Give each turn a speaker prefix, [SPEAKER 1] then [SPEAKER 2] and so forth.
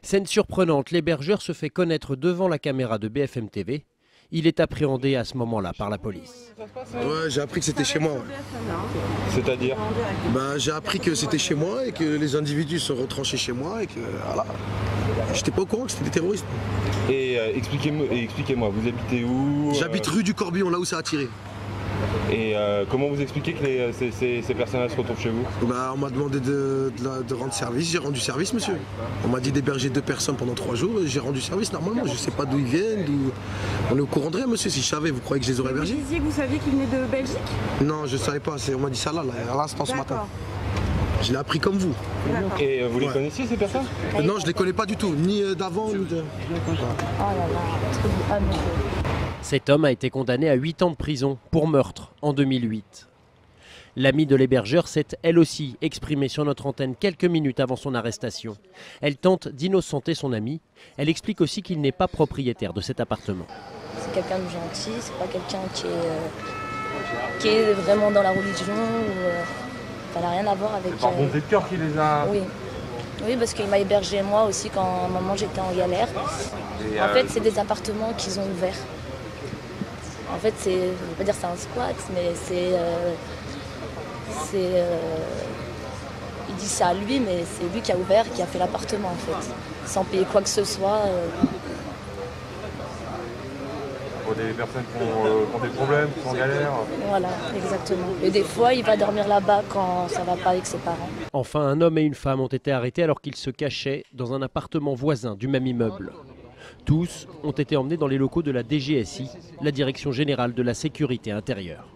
[SPEAKER 1] Scène surprenante, l'hébergeur se fait connaître devant la caméra de BFM TV. Il est appréhendé à ce moment-là par la police.
[SPEAKER 2] Ouais, j'ai appris que c'était chez moi. Ouais.
[SPEAKER 3] C'est-à-dire
[SPEAKER 2] J'ai appris que c'était chez moi et que les individus sont retranchés chez moi et que voilà. J'étais pas au courant que c'était des terroristes.
[SPEAKER 3] Et expliquez-moi, vous habitez où?
[SPEAKER 2] J'habite rue du Corbillon, là où ça a tiré.
[SPEAKER 3] Et comment vous expliquez que ces personnes-là se retrouvent chez vous?
[SPEAKER 2] On m'a demandé de rendre service, j'ai rendu service, monsieur. On m'a dit d'héberger 2 personnes pendant 3 jours et j'ai rendu service normalement. Je sais pas d'où ils viennent, on est au courant de rien, monsieur. Si je savais, vous croyez que je les aurais hébergés?
[SPEAKER 4] Vous disiez que vous saviez qu'ils venaient de Belgique?
[SPEAKER 2] Non, je savais pas, on m'a dit ça là, à l'instant ce matin. Je l'ai appris comme vous.
[SPEAKER 3] Et vous les connaissiez ces personnes?
[SPEAKER 2] Non, je les connais pas du tout, ni d'avant, ni de...
[SPEAKER 1] Cet homme a été condamné à 8 ans de prison pour meurtre en 2008. L'amie de l'hébergeur s'est elle aussi exprimée sur notre antenne quelques minutes avant son arrestation. Elle tente d'innocenter son ami. Elle explique aussi qu'il n'est pas propriétaire de cet appartement.
[SPEAKER 5] C'est quelqu'un de gentil, c'est pas quelqu'un qui est vraiment dans la religion. Ça n'a rien à voir avec...
[SPEAKER 3] C'est par bonté de cœur qui les a...
[SPEAKER 5] Oui, parce qu'il m'a hébergé moi aussi quand à un moment j'étais en galère. En fait, c'est des appartements qu'ils ont ouverts. En fait, je ne vais pas dire c'est un squat, mais il dit ça à lui, mais c'est lui qui a ouvert, qui a fait l'appartement en fait, sans payer quoi que ce soit.
[SPEAKER 3] Pour des personnes qui ont des problèmes, qui sont en galère.
[SPEAKER 5] Voilà, exactement. Et des fois, il va dormir là-bas quand ça ne va pas avec ses parents.
[SPEAKER 1] Enfin, un homme et une femme ont été arrêtés alors qu'ils se cachaient dans un appartement voisin du même immeuble. Tous ont été emmenés dans les locaux de la DGSI, la Direction Générale de la Sécurité Intérieure.